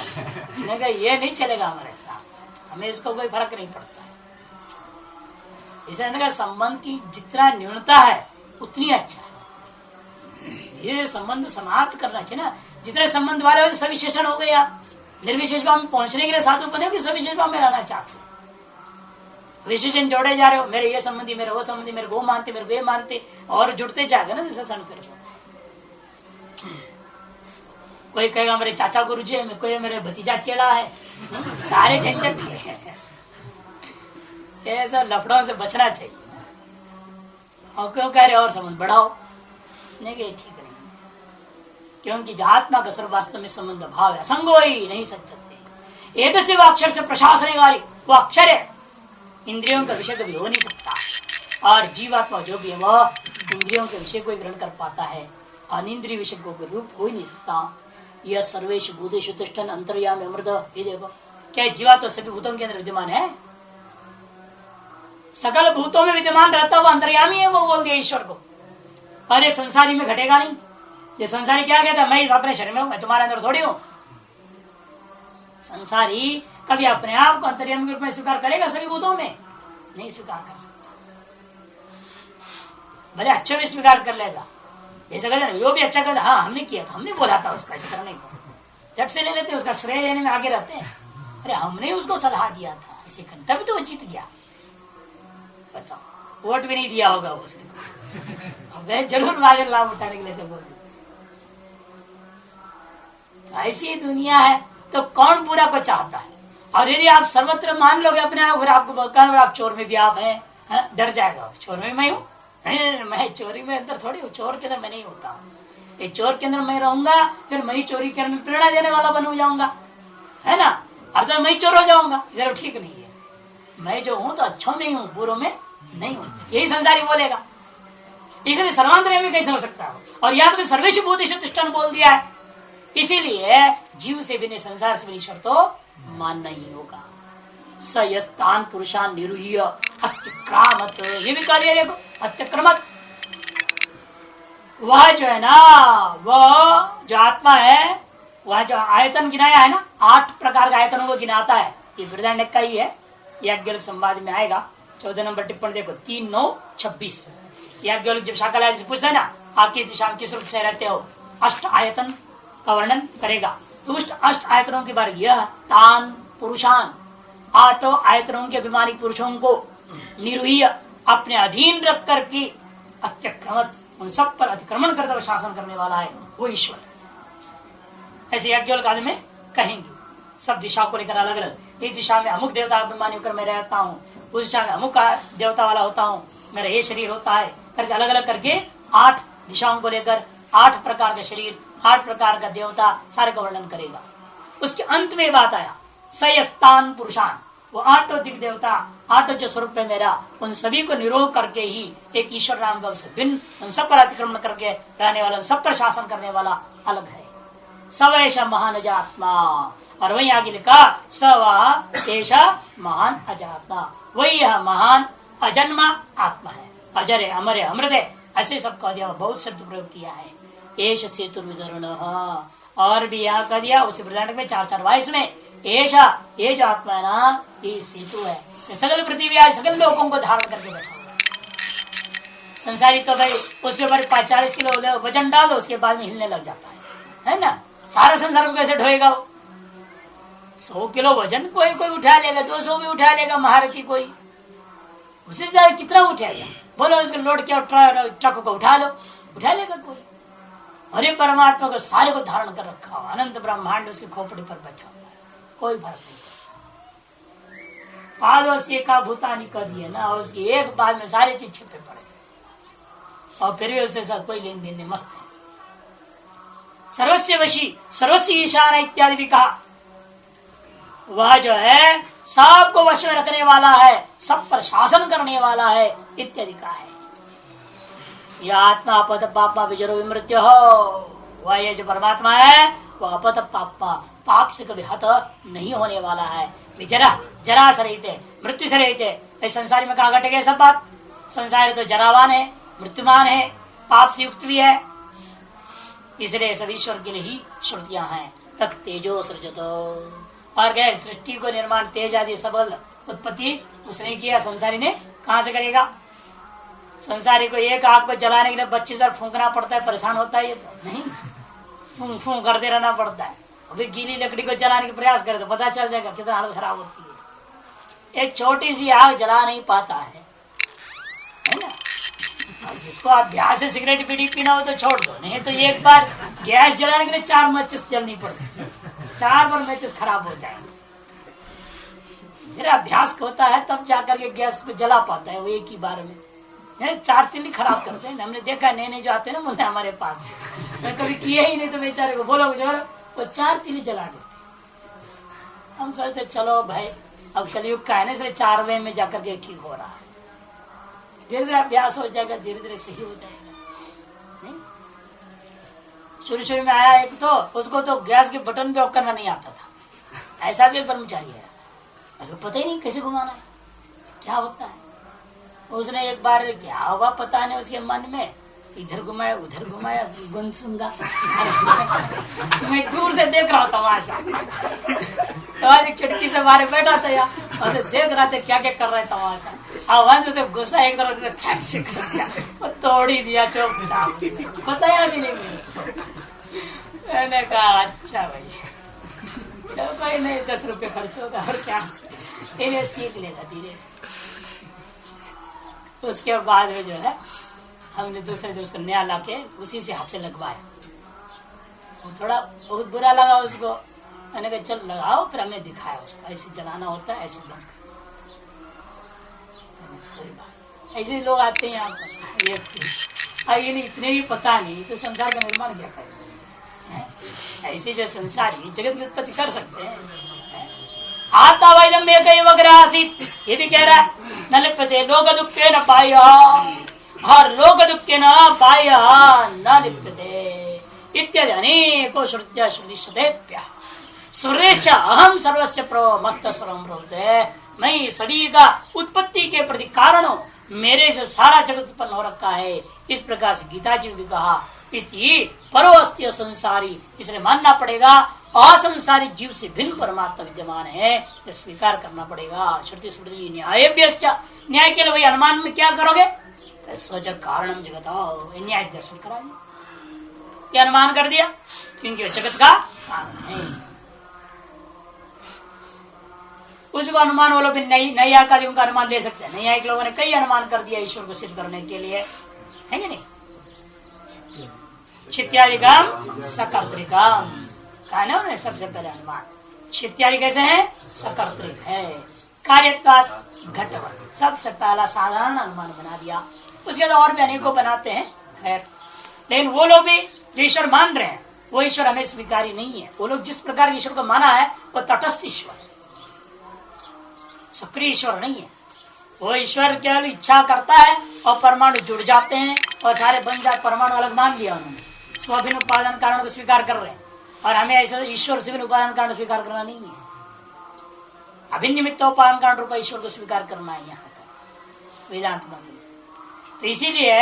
मैंने कहा ये नहीं चलेगा हमारे साथ, हमें इसको कोई फर्क नहीं पड़ता है। इसलिए मैंने कहा संबंध की जितना न्यूनता है उतनी अच्छा है। ये संबंध समाप्त करना चाहिए ना। जितने संबंध वाले हो सविशेषण हो गए आप, निर्विशेष भाव में पहुंचने के लिए साधु बने हो कि सविशेष भाव में रहना चाहते? विशेषण जोड़े जा रहे हो, मेरे ये संबंधी, मेरे वो संबंधी, मेरे को मानते, मेरे को ये मानते, और जुड़ते जाएगा ना जैसे सन फिर। कोई कहेगा मेरे चाचा गुरुजी है, कोई मेरे भतीजा चेला है, सारे झंझट है। ऐसा लफड़ों से बचना चाहिए। और क्यों कह रहे और संबंध बढ़ाओ? नहीं, ठीक नहीं, क्योंकि आत्मा का सर्व वास्तव में संबंध भाव है, असंगो ही नहीं सकते। एक से वो अक्षर से प्रशासन वाली वो अक्षर है, इंद्रियों का विषय कभी हो नहीं सकता। और जीवात्मा जो भी है वह इंद्रियों के विषय को ग्रहण कर पाता है, अनिंद्रिय विषय को रूप हो ही नहीं सकता। यह सर्वेश भूतेषु तिष्ठन् अंतर्यामी अमृत। ये देखो, क्या जीवात्मा सभी भूतों के अंदर विद्यमान है? सकल भूतों में विद्यमान रहता हुआ अंतर्यामी है, वो बोल दिया ईश्वर को। और ये संसारी में घटेगा नहीं। ये संसारी क्या कहता है? मैं इस अपने शरीर में हूं, मैं तुम्हारे अंदर थोड़ी हूं। संसारी कभी अपने आप को अंतर्यामी के रूप में स्वीकार करेगा? सभी भूतों में नहीं स्वीकार कर सकता। भले अच्छा भी स्वीकार कर लेगा, जैसे कहते हैं वो भी अच्छा कहता, हाँ हमने किया था, हमने बोला था उसको ऐसे करने को, झट से ले लेते हैं, उसका श्रेय लेने में आगे रहते हैं। अरे हमने उसको सलाह दिया था ऐसे करने, तभी तो वो जीत गया। बताओ, वोट भी नहीं दिया होगा उसने, अब जरूर वाले लाभ उठाने के लिए बोल। ऐसी दुनिया है तो कौन पूरा को चाहता है? और यदि आप सर्वत्र मान लोगे अपने आप, अगर आपको आप चोर में भी आप हैं, डर जाएगा, चोर में मैं हूँ, नहीं, मैं चोरी में अंदर थोड़ी हूँ, चोर के अंदर मैं नहीं होता हूँ। ये चोर के अंदर मैं रहूंगा, फिर मैं चोरी करने में प्रेरणा देने वाला बन जाऊंगा, है ना? अर्थात मैं चोर हो जाऊंगा, जरा ठीक नहीं है। मैं जो हूँ तो अच्छों में ही हूँ, बुरों में नहीं हूँ, यही संसारी बोलेगा। इसलिए सर्वांतर्यामी में कैसे हो सकता है? और या तो सर्वेश भूतेषु तिष्ठन् बोल दिया है, इसीलिए जीव से भी नहीं, संसार से भी ईश्वर तो मानना ही होगा। स यस्तान पुरुषान निरूह्य अत्यक्रामत, ये भी कह दिया देखो, अत्यक्रमत। वह जो है ना, वह जो आत्मा है, वह जो आयतन गिनाया है ना, 8 प्रकार के आयतनों को गिनाता है। ये बृहदारण्यक का ही है, याज्ञवल्क्य संवाद में आएगा। 14 नंबर टिप्पणी देखो, 3-9-26। याज्ञवल्क्य जब शाकल से पूछता है ना, आप किस दिशा में किस रूप से रहते हो, 8 आयतन का वर्णन करेगा। तो उस 8 आयतनों के बारे यह तान पुरुषान, 8 आयतनों के अभिमानी पुरुषों को निरूह्य अपने अधीन रख करके अत्यक्रमत, उन सब पर अतिक्रमण करता हुआ शासन करने वाला है वो ईश्वर। ऐसे याज्ञवल्क्य आदि में कहेंगे, सब दिशा को लेकर अलग अलग, इस दिशा में अमुक देवता अभिमानी होकर मैं रहता हूँ, उस दिशा में अमुक देवता वाला होता हूँ, मेरा ये शरीर होता है करके अलग अलग करके 8 दिशाओं को लेकर 8 प्रकार का शरीर, 8 प्रकार का देवता, सारे का वर्णन करेगा। उसके अंत में बात आया सयस्तान पुरुषान, वो 8 दिव्य देवता, 8 जो स्वरूप है मेरा, उन सभी को निरोध करके ही एक ईश्वर नाम का उसे भिन्न, उन सब पर अतिक्रमण करके रहने वाला, उन सब पर शासन करने वाला अलग है। सवैश महान अजात्मा, और वही आगे लिखा सवा ऐसा महान अजात्मा, वही यह महान अजन्मा आत्मा है, अजर है, अमर है, अमृत है, ऐसे सब कह दिया, बहुत शब्द प्रयोग किया है। एष सेतु विदरण, और भी यहाँ कह दिया उसी बृहदारण्यक में 4-4 वाइस में, ऐसा ये जो आत्मा है ना, ये सेतु है, सकल पृथ्वी आज सकल लोगों को धारण करके बैठा। संसारी तो भाई उसके ऊपर 40 किलो वजन डाल दो, उसके बाद में हिलने लग जाता है ना? सारा संसार को कैसे ढोएगा? 100 किलो वजन कोई कोई उठा लेगा, 200 भी उठा लेगा, महारथी कोई, उससे ज्यादा कितना उठाएगा? बोलो उसको लोड किया, ट्रक को उठा लो, उठा लेगा कोई? अरे परमात्मा को सारे को धारण कर रखा हो, अनंत ब्रह्मांड उसकी खोपड़ी पर बैठा हुआ है, कोई फर्क नहीं। पादों से का भूतानी कर दिए ना, और उसकी एक बात में सारे चीज छिपे पड़े, और फिर भी उससे सब कोई लेन देन मस्त है। सर्वस्व वशी, सर्वस्व ईशान इत्यादि भी कहा, वह जो है सबको वश में रखने वाला है, सब पर शासन करने वाला है इत्यादि का है। यह आत्मा अपत पापा विजरो विमृत्यो हो, वह ये जो परमात्मा है वह अपत पापा, पाप से कभी हत नहीं होने वाला है। विजरा, जरा से रहित है, मृत्यु से रहित है। इस संसार में कहा घटे गए सब बात, संसार तो जरावान है, मृत्युमान है, पाप से युक्त भी है, इसलिए सब ईश्वर के लिए ही श्रुतियां हैं। तत्तेजो सृजतो, और गए सृष्टि को निर्माण तेज आदि सबल उत्पत्ति उसने किया, संसारी ने कहां से करेगा? संसारी को एक आग को जलाने के लिए 25 बार फूंकना पड़ता है, परेशान होता है ये तो नहीं, फूंक करते रहना पड़ता है। अभी गीली लकड़ी को जलाने का प्रयास करे तो पता चल जाएगा कितना हालत खराब होती है। एक छोटी सी आग जला नहीं पाता है ना। और जिसको अभ्यास है सिगरेट बीड़ी पीना हो तो छोड़ दो, नहीं तो एक बार गैस जलाने के लिए 4 माचिस जलनी पड़ती, 4 बार माचिस खराब हो जाएंगे। फिर अभ्यास होता है तब जाकर के गैस पे जला पाता है वो एक ही बार में। 4 तीली खराब करते हैं, हमने देखा नए जो आते हैं ना बोलते हमारे पास, मैं कभी किए ही नहीं तो बेचारे को बोलो वो 4 तीली जला देते। हम सोचते चलो भाई अब कलयुग का है ना, इसलिए 4वें में जाकर के ठीक हो रहा है। धीरे धीरे अभ्यास हो जाएगा, धीरे धीरे सही हो जाएगा। नहीं शुरू में आया एक तो उसको तो गैस के बटन पे ऑफ करना नहीं आता था, ऐसा भी एक कर्मचारी है, उसको पता ही नहीं कैसे घुमाना है क्या होता है। उसने एक बार क्या हुआ पता नहीं उसके मन में, इधर घुमाया उधर घुमाया, गुन सुनगा मैं दूर से देख रहा हूँ तमाशा, तो आज खिड़की से बाहर बैठा था यार, और देख रहा था क्या क्या कर रहे तमाशा। आवाज उसे गुस्सा एक तरफ से कर दिया, वो तोड़ ही दिया चुपचाप, बताया भी नहीं मैंने कहा अच्छा भाई चलो कोई नहीं, 10 रुपए खर्च होगा और क्या, इन्हें सीख लेगा धीरे से। उसके बाद में जो है हमने दूसरे दिन उसको नया लाके उसी से हाथ से लगवाया। वो थोड़ा बहुत बुरा लगा उसको, मैंने कहा चल लगाओ, फिर हमने दिखाया उसको ऐसे जलाना होता है, ऐसे बंद। ऐसे लोग आते हैं यहाँ पर, ये नहीं इतने भी पता नहीं तो संसार का निर्माण क्या करें। ऐसे जो संसारी जगत की उत्पत्ति कर सकते हैं। आत्मा वैदम में कई वग्र आसित, ये भी कह रहा है न लिप्यते लोक दुखे न पाया, और लोक दुखे न पाया न लिप्यते इत्यादि अनेको श्रुत्या श्रुति शतेभ्यः सुरेश अहम सर्वस्य प्रो मत्त सर्वम प्रोक्ते। मैं सभी का उत्पत्ति के प्रति कारण हूँ, मेरे से सारा जगत उत्पन्न हो रखा है। इस प्रकार से गीता जी ने भी कहा परो अस्ति संसारी, इसलिए मानना पड़ेगा असंसारी जीव से भिन्न परमात्मा विद्यमान है, तो स्वीकार करना पड़ेगा। श्रुति स्मृति न्याय न्याय के लिए वही अनुमान में क्या करोगे, सज कारणम जगत, न्याय दर्शन कराइए। क्या अनुमान कर दिया क्योंकि जगत का कारण है। उसको अनुमान वो लोग नैयायिकों का अनुमान ले सकते हैं। नैयायिक लोगों ने कई अनुमान कर दिया ईश्वर को सिद्ध करने के लिए, है कि नहीं। क्षित्यादिकम सकर्तृकम कहा ना उन्होंने सबसे पहले अनुमान। क्षित्यादि कैसे है, सकर्तृक है, कार्यत्वात् घटवत्, सबसे पहला साधारण अनुमान बना दिया। उसके बाद और भी अनेकों बनाते हैं, खैर। लेकिन वो लोग भी जो ईश्वर मान रहे हैं वो ईश्वर हमें स्वीकारी नहीं है। वो लोग जिस प्रकार ईश्वर को माना है वो तटस्थ ईश्वर है, सक्रिय ईश्वर नहीं है। वो ईश्वर केवल इच्छा करता है और परमाणु जुड़ जाते हैं और सारे बन जाते, परमाणु अलग मान लिया उन्होंने, स्वभिन्न उपादान कारण को स्वीकार कर रहे हैं। और हमें ऐसा ईश्वर से भी उपादान कारण स्वीकार करना नहीं है, अभिन्न निमित्त उपादान कारण रूप ईश्वर को स्वीकार करना है यहाँ पर वेदांत में। तो इसीलिए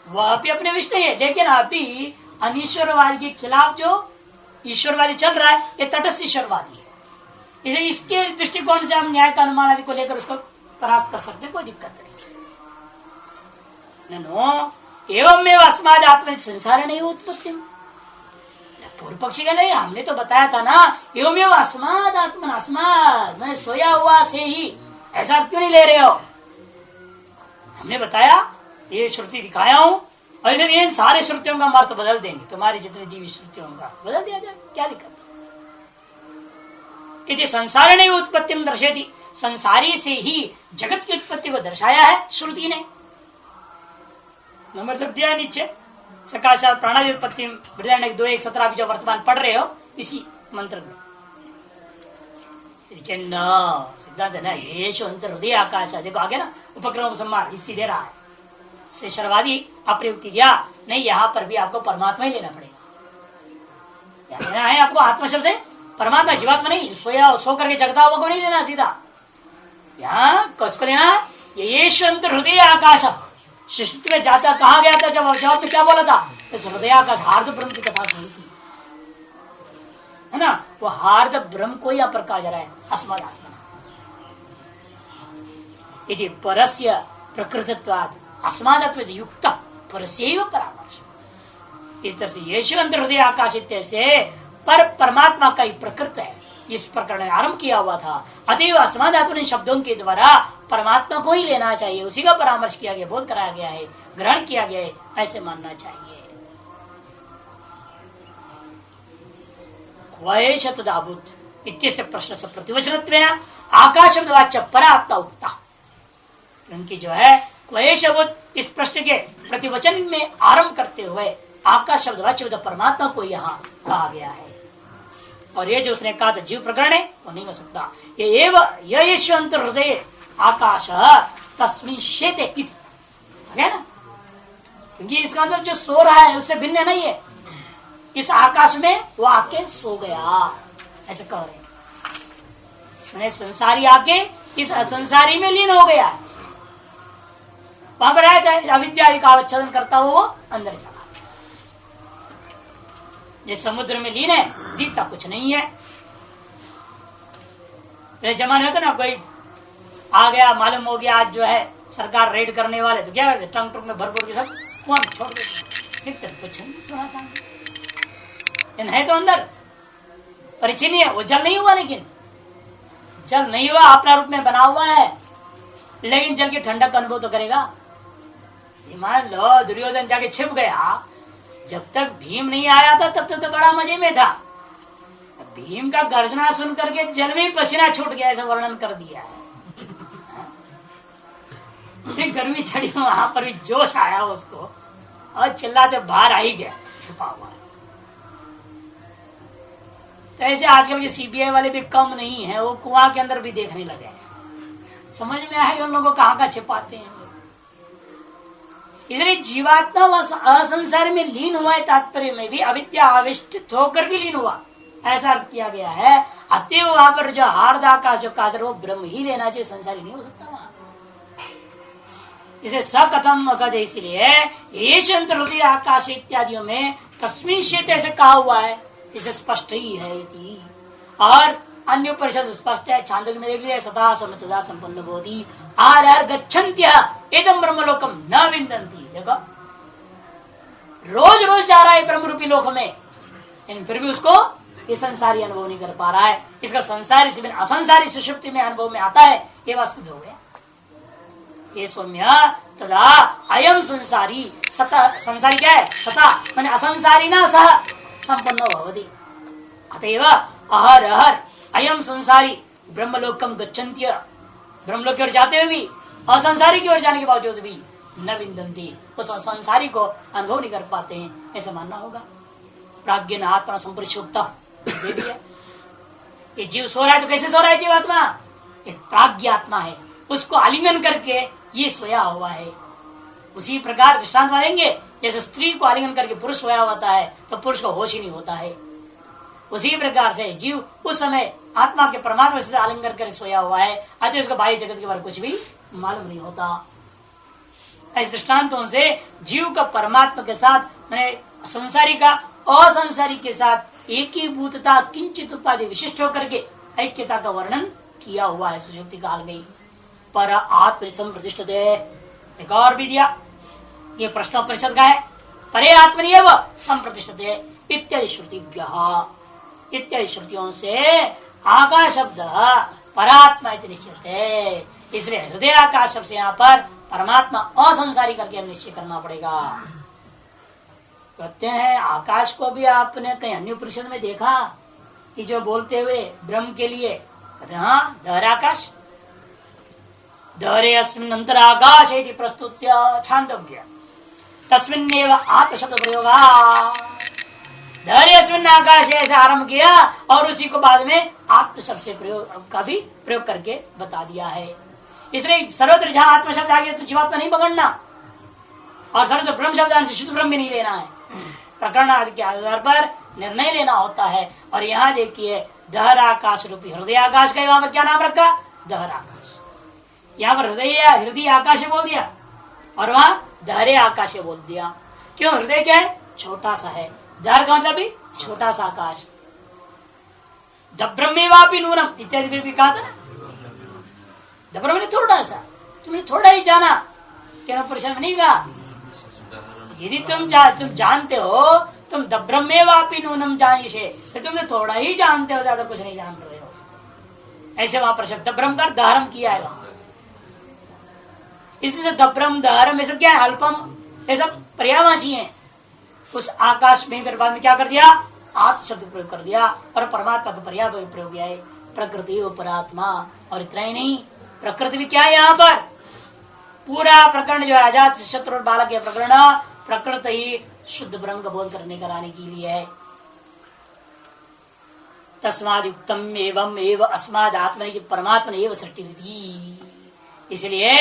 वह भी अपने विषय है, लेकिन अभी अनिश्वरवादी के खिलाफ जो ईश्वरवादी चल रहा है ये तटस्थ ईश्वरवादी है। इसे इसके दृष्टिकोण से हम न्याय का अनुमान आदि को लेकर उसको परास्त कर सकते, कोई दिक्कत नहीं। एवं में अस्माद आत्मा संसार नहीं उत्पत्ति, पूर्व पक्षी का नहीं, हमने तो बताया था ना एवं में अस्माद आत्मा, अस्माद मैंने सोया हुआ से ही, ऐसा अर्थ क्यों नहीं ले रहे हो। हमने बताया ये श्रुति दिखाया हूं, और इन सारे श्रुतियों का अर्थ बदल देंगे, तुम्हारी जितनी दिव्य श्रुतियों का बदल दिया जाए, क्या दिक्कत। इति संसार ने उत्पत्ति में दर्शेती, संसारी से ही जगत की उत्पत्ति को दर्शाया है श्रुति ने। नंबर तो दिया नीचे, सकाशात प्राणादि उत्पत्ति 2:1-17 जो वर्तमान पढ़ रहे हो इसी मंत्र में सिद्धांत है येषु अंतर हृदय आकाश। देखो आगे ना उपक्रम सम्मान युक्ति दे रहा है, से शर्वादी अप्रयुक्ति दिया नहीं, यहाँ पर भी आपको परमात्मा ही लेना पड़ेगा। लेना है आपको आत्मा शब्द से परमात्मा, जीवात्मा नहीं, सोया सो करके जगता हुआ को नहीं लेना सीधा। यहाँ किसको लेना, ये हृदय आकाश। सृष्टि में जाता कहा गया था, जब जवाब में क्या बोला था, इस हृदय आकाश हार्द ब्रह्म की कथा सुनी थी, है ना। वो हार्द ब्रह्म को यहाँ पर कहा जा रहा है अस्मद आत्मा इति परस्य प्रकृतत्वाद अस्मादत्व युक्त परस्यैव परामर्श। इस तरह से येषु अंतर हृदय आकाश से पर परमात्मा का ही प्रकृत है, इस प्रकरण में आरंभ किया हुआ था। अतएव असमादात्मक शब्दों के द्वारा परमात्मा को ही लेना चाहिए, उसी का परामर्श किया गया, बोध कराया गया है, ग्रहण किया गया है, ऐसे मानना चाहिए। क्वैष तदाभूत इत्यस्य प्रश्न से प्रतिवचनत्वेन आकाश शब्दवाच्य परात्मा उक्ता, क्योंकि जो है क्वैषभूत इस प्रश्न के प्रतिवचन में आरंभ करते हुए आकाश शब्दवाच्य परमात्मा को यहाँ कहा गया है। और ये जो उसने कहा था जीव प्रकरण है वो नहीं हो सकता। ये एव यशवंत हृदय आकाश तस्मिन् शेते है ना, क्योंकि इसका मतलब जो सो रहा है उससे भिन्न नहीं है, इस आकाश में वो आके सो गया, ऐसे कह रहे हैं। संसारी आके इस असंसारी में लीन हो गया है, वहां पर रहता है, अविद्या का अवच्छेदन करता हुआ वो अंदर चला। ये समुद्र में लीन है, दिखता कुछ नहीं है। पहले जमाने होता ना, कोई आ गया, मालूम हो गया आज जो है सरकार रेड करने वाले, तो क्या करते, टंग टंग में भरपूर के सब कुआं में छोड़ देते, दिखता कुछ नहीं सुना था। है तो अंदर परिचिन है, वो जल नहीं हुआ, लेकिन जल नहीं हुआ, अपना रूप में बना हुआ है, लेकिन जल की ठंडक का अनुभव तो करेगा। मान लो दुर्योधन जाके छिप गया, जब तक भीम नहीं आया था तब तक तो बड़ा मजे में था। भीम का गर्जना सुन करके जल में पसीना छूट गया, ऐसा वर्णन कर दिया है। गर्मी चढ़ी, वहां पर भी जोश आया उसको, और चिल्लाते बाहर आ ही गया, छुपा हुआ है। तो ऐसे आजकल के सीबीआई वाले भी कम नहीं है, वो कुआं के अंदर भी देखने लगे हैं। समझ में आया उन लोगों को कहाँ छिपाते हैं। इसलिए जीवात्मा व असंसार में लीन हुआ है, तात्पर्य में भी अविद्या आविष्टित होकर भी लीन हुआ, ऐसा अर्थ किया गया है। अतएव वहां पर जो हार्द आकाश जो कादर वो ब्रह्म ही लेना चाहिए, संसारी नहीं हो सकता वहां। इसे सकथम कहते, इसलिए हृदय आकाश इत्यादियों में तस्मिन् शेते से कहा हुआ है, इसे स्पष्ट ही है। और अन्य परिषद स्पष्ट है, छांदोग्य में देख लिया, सदा समता संपन्न बोधि आर गच्छन्त्य एदम ब्रह्मलोकम न विन्दन्ति। देखो रोज रोज जा रहा है ब्रह्म रूपी लोक में, लेकिन फिर भी उसको ये संसारी अनुभव नहीं कर पा रहा है। इसका संसारी से बिना असंसारी सुषुप्ति में अनुभव में आता है, ये बात सिद्ध हो गया। ये सौम्य तदा अयम संसारी सता, संसारी क्या है, सता मैंने असंसारी ना सह संपन्न भवति। अतएव अहर अहर अयम संसारी ब्रह्मलोकम गच्छन्त्य, ब्रह्मलोक की ओर जाते हुए भी असंसारी की ओर जाने के बावजूद भी न विन्दन्ति, उस संसारी को अनुभव नहीं कर पाते हैं, ऐसा मानना होगा। प्राज्ञ आत्मा संपरिशुप्त दे दिया। ये जीव सो रहा है तो कैसे सो रहा है जीवात्मा, एक प्राज्ञ आत्मा है, उसको आलिंगन करके ये सोया हुआ है। उसी प्रकार दृष्टांत मानेंगे, जैसे स्त्री को आलिंगन करके पुरुष सोया होता है तो पुरुष को होश ही नहीं होता है, उसी प्रकार से जीव उस समय आत्मा के परमात्मा से आलिंगन करके सोया हुआ है। अतः उसको बाह्य जगत के बारे में कुछ भी मालूम नहीं होता। इस दृष्टांतों से जीव का परमात्मा के साथ, मैंने संसारी का असंसारी के साथ एक ही भूतता किंचित उपाधि विशिष्ट होकर के ऐक्यता का वर्णन किया हुआ है सुषुप्ति काल में। पर आत्म संप्रतिष्ठते, एक और भी दिया, ये प्रश्नोपनिषद का है, परे आत्मनियव संप्रतिष्ठते इत्यादि श्रुतिभ्यः, इत्यादि श्रुतियों से आकाश शब्द परात्मा निश्चित है। इसलिए हृदय आकाश शब्द से यहाँ पर परमात्मा असंसारी करके निश्चय करना पड़ेगा। कहते हैं आकाश को भी आपने कहीं अन्य उपनिषद में देखा कि जो बोलते हुए ब्रह्म के लिए कहते हैं हाँ दहर आकाश, दहरे अस्मिन् अंतराकाश इति प्रस्तुत्य छांदोग्य तस्मिन्नेव आत्म शब्द प्रयोगा, दहरे अस्मिन् आकाश ऐसे आरंभ किया और उसी को बाद में आत्म शब्द से प्रयोग का भी प्रयोग करके बता दिया है। इसलिए सर्वत्र जहां आत्म शब्द आ गया तो जीवात्मा नहीं पकड़ना, और सर्वत्र ब्रह्म शब्द आने से शुद्ध ब्रह्म भी नहीं लेना है, प्रकरण आदि के आधार पर निर्णय लेना होता है। और यहाँ देखिए दहर आकाश रूपी हृदय आकाश का वहां पर क्या नाम रखा, दहर आकाश। यहाँ पर हृदय आकाश बोल दिया और वहां दहरे आकाश बोल दिया। क्यों, हृदय क्या है, छोटा सा है, दहर का मतलब भी छोटा सा आकाश। दब्रह्मेवापि नूनम इत्यादि भी कहा था ना, दब्रह्म ने थोड़ा सा, तुमने थोड़ा ही जाना, क्या परिश्रम नहीं कहा। यदि तुम जानते हो तुम दब्रह्मेवापि नूनम जानिशे, तो तुम थोड़ा ही जानते हो, ज्यादा कुछ नहीं जान रहे हो। ऐसे वहां पर शब्द दब्रम कर दहरम किया है वहां। इससे दब्रम दहरम ये सब क्या है, अल्पम, ये सब पर्यायवाची है। उस आकाश में फिर बाद में क्या कर दिया, आत्म शब्द प्रयोग कर दिया और परमात्मा का पर्याय प्रयोग किया है, प्रकृति परात्मा। और इतना ही नहीं, प्रकृति भी क्या है यहाँ पर, पूरा प्रकरण जो है अजात शत्रु और बालक यह प्रकरण प्रकृति ही शुद्ध ब्रह्म का बोध करने कराने के लिए है। तस्माद युक्तम एवं एवं अस्माद आत्मा की परमात्मा एवं सृष्टि, इसलिए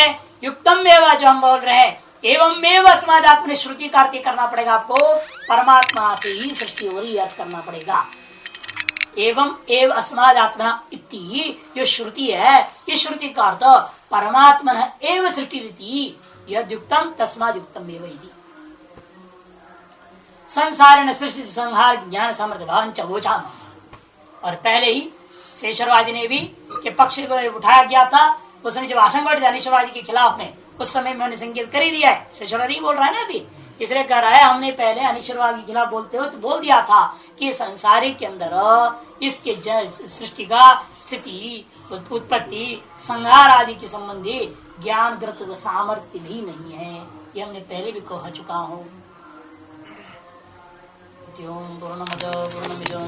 युक्तम एवं जो हम बोल रहे हैं, एवं एवं अस्माद आत्मा श्रुति कार्य करना पड़ेगा आपको, परमात्मा से ही सृष्टि हो रही अर्थ करना पड़ेगा। एवं एवं अस्माद आत्मा इति जो श्रुति है, ये श्रुति का अर्थ परमात्मा एवं सृष्टि रीति, यद युक्तम तस्माद युक्तम एवं इति। संसार ने सृष्टि संहार ज्ञान सामर्थ्य भावन चबोचा। और पहले ही शेषरवादी ने भी के पक्ष को उठाया गया था, उसने जब आशंका उठी अनिश्वरवादी के खिलाफ में, उस समय में उन्होंने संकेत कर ही दिया है। शेषरवादी बोल रहा है ना अभी, इसलिए कह रहा है हमने पहले अनिश्वरवाद के खिलाफ बोलते हो तो बोल दिया था कि संसारी के अंदर इसके सृष्टि का स्थिति उत्पत्ति संहार आदि के संबंधी ज्ञान ग्रत सामर्थ्य भी नहीं है, ये हमने पहले भी कह चुका हूँ। पूर्णमद पूर्णमिदं